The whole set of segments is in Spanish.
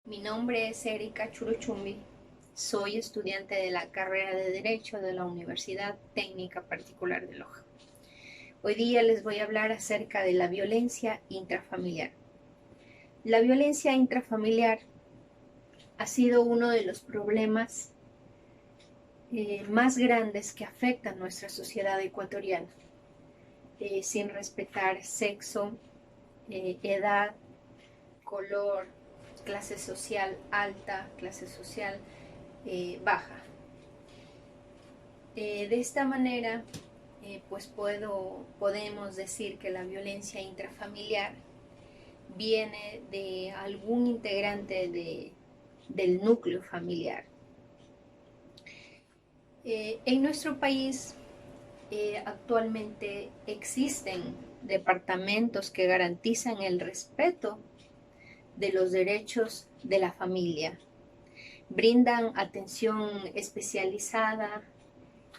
Mi nombre es Erika Churuchumbi, soy estudiante de la carrera de Derecho de la Universidad Técnica Particular de Loja. Hoy día les voy a hablar acerca de la violencia intrafamiliar. La violencia intrafamiliar ha sido uno de los problemas más grandes que afectan a nuestra sociedad ecuatoriana, sin respetar sexo, edad, color, clase social alta, clase social baja. De esta manera, pues podemos decir que la violencia intrafamiliar viene de algún integrante del núcleo familiar. En nuestro país actualmente existen departamentos que garantizan el respeto de los derechos de la familia, brindan atención especializada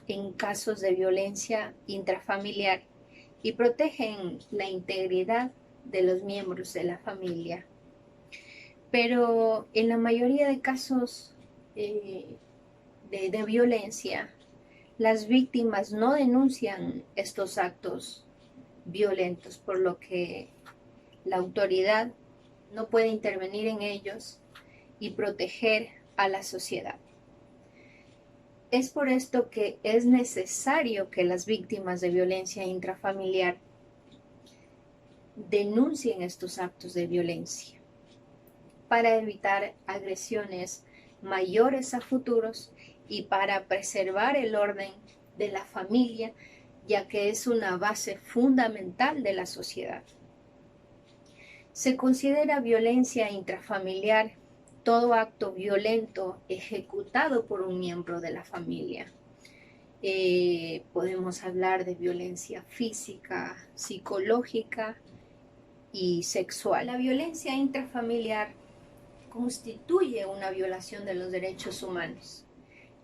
en casos de violencia intrafamiliar y protegen la integridad de los miembros de la familia. Pero en la mayoría de casos de violencia, las víctimas no denuncian estos actos violentos, por lo que la autoridad no puede intervenir en ellos y proteger a la sociedad. Es por esto que es necesario que las víctimas de violencia intrafamiliar denuncien estos actos de violencia para evitar agresiones mayores a futuros y para preservar el orden de la familia, ya que es una base fundamental de la sociedad. Se considera violencia intrafamiliar todo acto violento ejecutado por un miembro de la familia. Podemos hablar de violencia física, psicológica y sexual. La violencia intrafamiliar constituye una violación de los derechos humanos.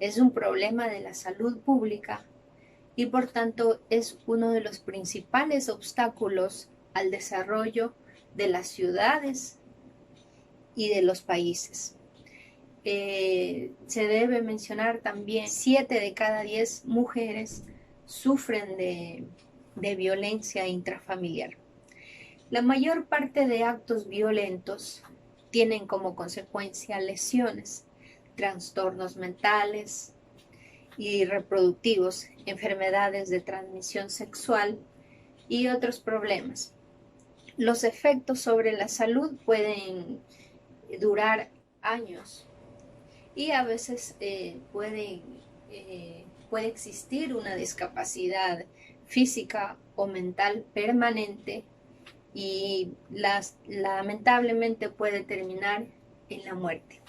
Es un problema de la salud pública y por tanto es uno de los principales obstáculos al desarrollo de las ciudades y de los países. Se debe mencionar también 7 de cada 10 mujeres sufren de violencia intrafamiliar. La mayor parte de actos violentos tienen como consecuencia lesiones, trastornos mentales y reproductivos, enfermedades de transmisión sexual y otros problemas. Los efectos sobre la salud pueden durar años y a veces puede existir una discapacidad física o mental permanente y lamentablemente puede terminar en la muerte.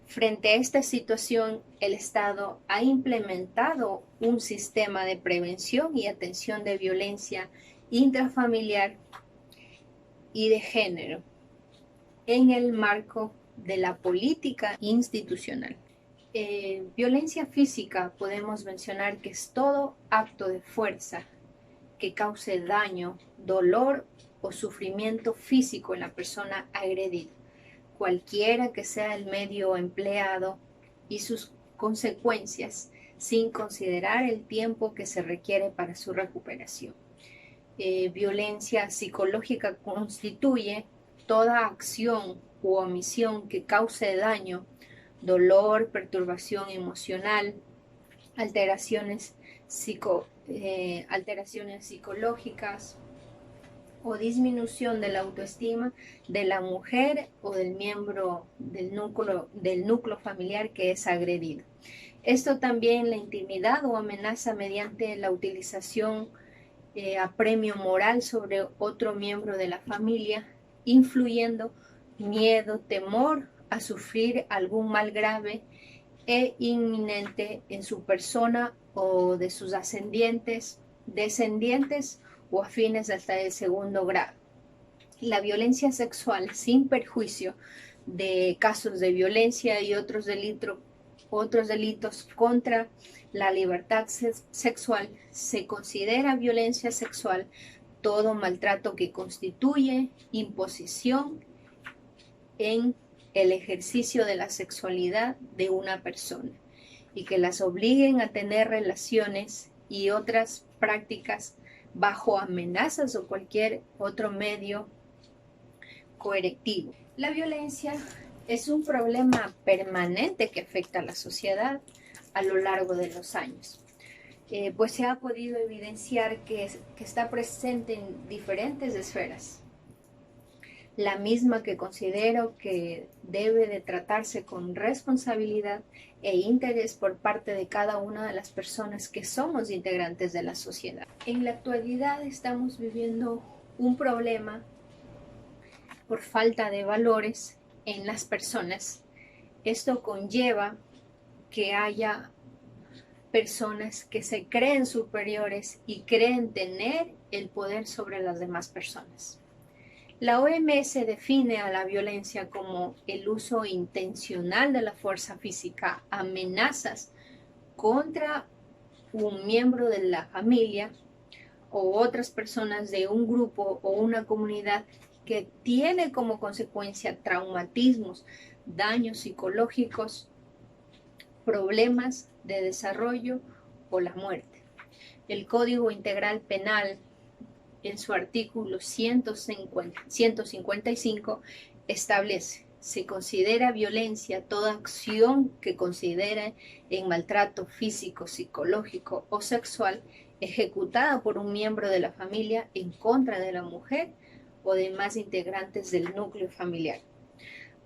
Frente a esta situación, el Estado ha implementado un sistema de prevención y atención de violencia intrafamiliar y de género en el marco de la política institucional. Violencia física podemos mencionar que es todo acto de fuerza que cause daño, dolor o sufrimiento físico en la persona agredida, cualquiera que sea el medio empleado y sus consecuencias, sin considerar el tiempo que se requiere para su recuperación. Violencia psicológica constituye toda acción u omisión que cause daño, dolor, perturbación emocional, alteraciones psicológicas o disminución de la autoestima de la mujer o del miembro del núcleo familiar que es agredido. Esto también la intimidad o amenaza mediante la utilización apremio moral sobre otro miembro de la familia, influyendo miedo, temor a sufrir algún mal grave e inminente en su persona o de sus descendientes o afines hasta el segundo grado. La violencia sexual sin perjuicio de casos de violencia y otros delitos contra la libertad sexual se considera violencia sexual todo maltrato que constituye imposición en el ejercicio de la sexualidad de una persona y que las obliguen a tener relaciones y otras prácticas bajo amenazas o cualquier otro medio coercitivo. La violencia es un problema permanente que afecta a la sociedad a lo largo de los años. Pues se ha podido evidenciar que está presente en diferentes esferas. La misma que considero que debe de tratarse con responsabilidad e interés por parte de cada una de las personas que somos integrantes de la sociedad. En la actualidad estamos viviendo un problema por falta de valores en las personas. Esto conlleva que haya personas que se creen superiores y creen tener el poder sobre las demás personas. La OMS define a la violencia como el uso intencional de la fuerza física, amenazas contra un miembro de la familia o otras personas de un grupo o una comunidad que tiene como consecuencia traumatismos, daños psicológicos, problemas de desarrollo o la muerte. El Código Integral Penal, en su artículo 155, establece: se considera violencia toda acción que considere en maltrato físico, psicológico o sexual ejecutada por un miembro de la familia en contra de la mujer o demás integrantes del núcleo familiar.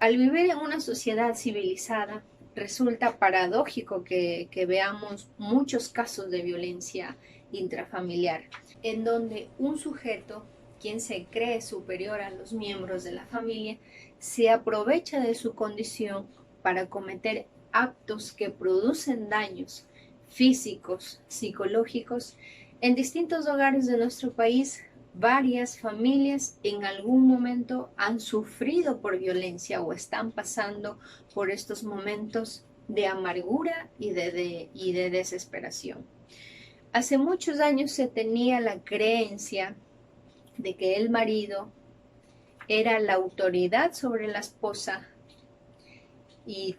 Al vivir en una sociedad civilizada, resulta paradójico que veamos muchos casos de violencia intrafamiliar, en donde un sujeto, quien se cree superior a los miembros de la familia, se aprovecha de su condición para cometer actos que producen daños físicos, psicológicos. En distintos hogares de nuestro país, varias familias en algún momento han sufrido por violencia o están pasando por estos momentos de amargura y de desesperación. Hace muchos años se tenía la creencia de que el marido era la autoridad sobre la esposa y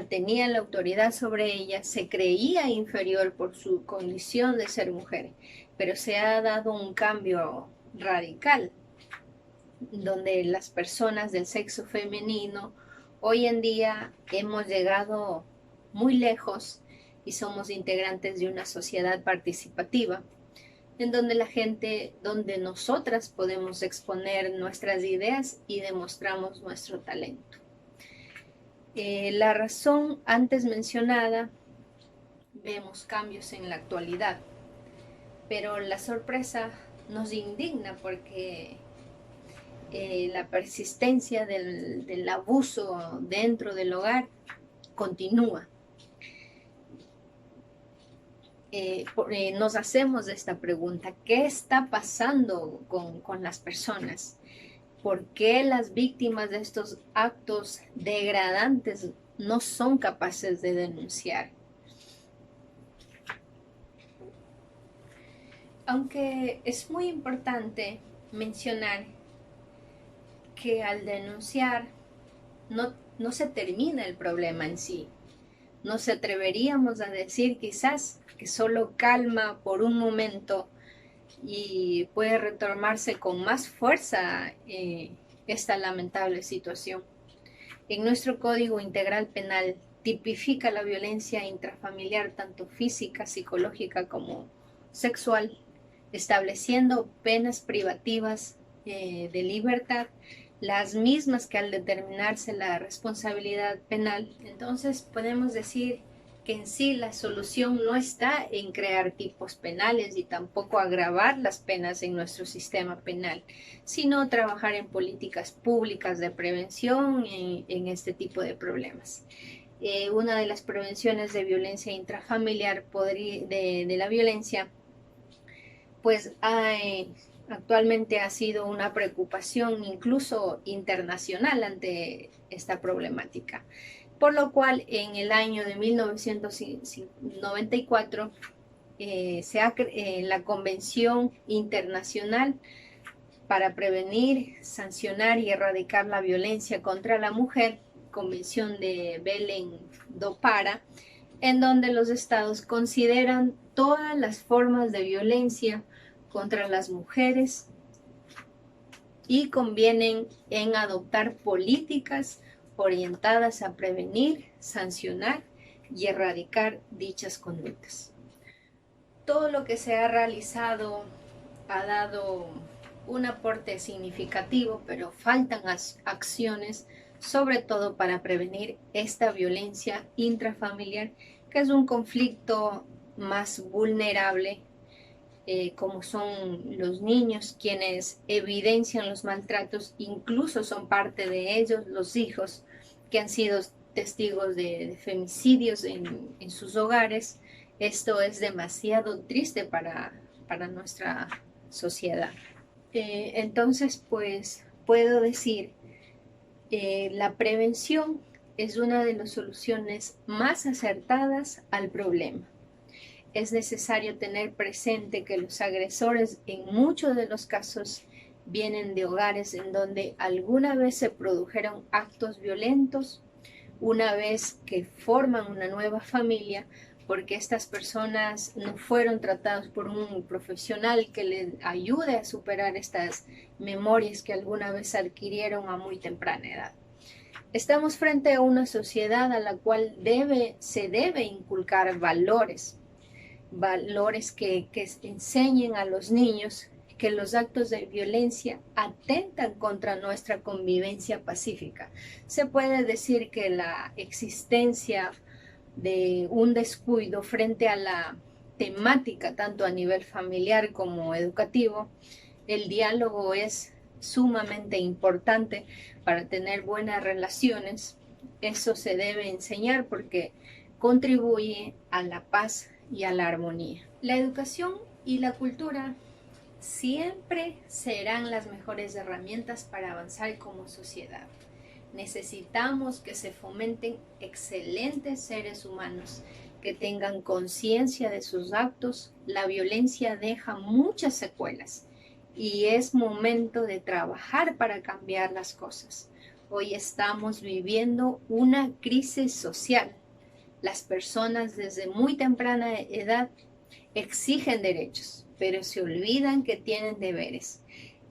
tenía la autoridad sobre ella, se creía inferior por su condición de ser mujer, pero se ha dado un cambio radical, donde las personas del sexo femenino hoy en día hemos llegado muy lejos y somos integrantes de una sociedad participativa, en donde donde nosotras podemos exponer nuestras ideas y demostramos nuestro talento. La razón antes mencionada, vemos cambios en la actualidad, pero la sorpresa nos indigna porque la persistencia del abuso dentro del hogar continúa. Nos hacemos esta pregunta: ¿qué está pasando con las personas? ¿Por qué las víctimas de estos actos degradantes no son capaces de denunciar? Aunque es muy importante mencionar que al denunciar no se termina el problema en sí. Nos atreveríamos a decir quizás que solo calma por un momento y puede retomarse con más fuerza esta lamentable situación. En nuestro Código Integral Penal tipifica la violencia intrafamiliar, tanto física, psicológica como sexual, estableciendo penas privativas de libertad, las mismas que al determinarse la responsabilidad penal. Entonces podemos decir que en sí la solución no está en crear tipos penales y tampoco agravar las penas en nuestro sistema penal, sino trabajar en políticas públicas de prevención en este tipo de problemas. Una de las prevenciones de violencia intrafamiliar, de la violencia, pues actualmente ha sido una preocupación incluso internacional ante esta problemática, por lo cual en el año de 1994 la Convención Internacional para prevenir, sancionar y erradicar la violencia contra la mujer Convención de Belém do Pará, en donde los estados consideran todas las formas de violencia contra las mujeres y convienen en adoptar políticas orientadas a prevenir, sancionar y erradicar dichas conductas. Todo lo que se ha realizado ha dado un aporte significativo, pero faltan acciones, sobre todo para prevenir esta violencia intrafamiliar, que es un conflicto más vulnerable, como son los niños quienes evidencian los maltratos, incluso son parte de ellos los hijos que han sido testigos de femicidios en sus hogares. Esto es demasiado triste para nuestra sociedad. Entonces, pues puedo decir, la prevención es una de las soluciones más acertadas al problema. Es necesario tener presente que los agresores en muchos de los casos vienen de hogares en donde alguna vez se produjeron actos violentos, una vez que forman una nueva familia, porque estas personas no fueron tratadas por un profesional que les ayude a superar estas memorias que alguna vez adquirieron a muy temprana edad. Estamos frente a una sociedad a la cual se debe inculcar valores que enseñen a los niños que los actos de violencia atentan contra nuestra convivencia pacífica. Se puede decir que la existencia de un descuido frente a la temática, tanto a nivel familiar como educativo, el diálogo es sumamente importante para tener buenas relaciones. Eso se debe enseñar porque contribuye a la paz y a la armonía. La educación y la cultura siempre serán las mejores herramientas para avanzar como sociedad. Necesitamos que se fomenten excelentes seres humanos que tengan conciencia de sus actos. La violencia deja muchas secuelas y es momento de trabajar para cambiar las cosas. Hoy estamos viviendo una crisis social. Las personas desde muy temprana edad exigen derechos, pero se olvidan que tienen deberes.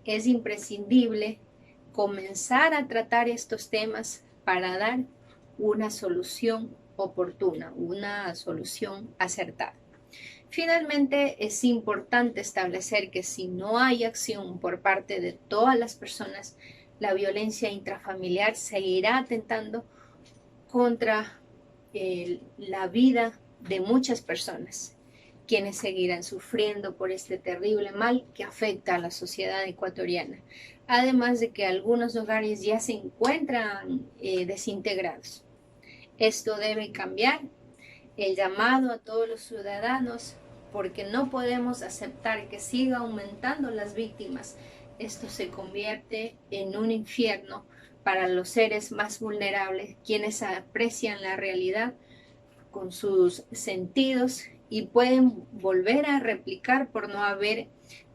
Es imprescindible comenzar a tratar estos temas para dar una solución oportuna, una solución acertada. Finalmente, es importante establecer que si no hay acción por parte de todas las personas, la violencia intrafamiliar seguirá atentando contra la vida de muchas personas, quienes seguirán sufriendo por este terrible mal que afecta a la sociedad ecuatoriana, además de que algunos hogares ya se encuentran desintegrados. Esto debe cambiar. El llamado a todos los ciudadanos, porque no podemos aceptar que siga aumentando las víctimas. Esto se convierte en un infierno para los seres más vulnerables, quienes aprecian la realidad con sus sentidos y pueden volver a replicar por no haber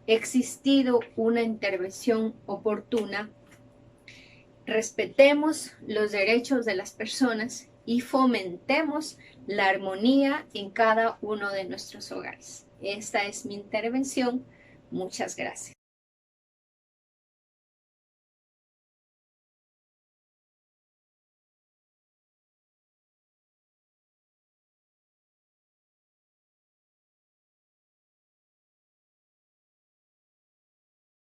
existido una intervención oportuna. Respetemos los derechos de las personas y fomentemos la armonía en cada uno de nuestros hogares. Esta es mi intervención. Muchas gracias.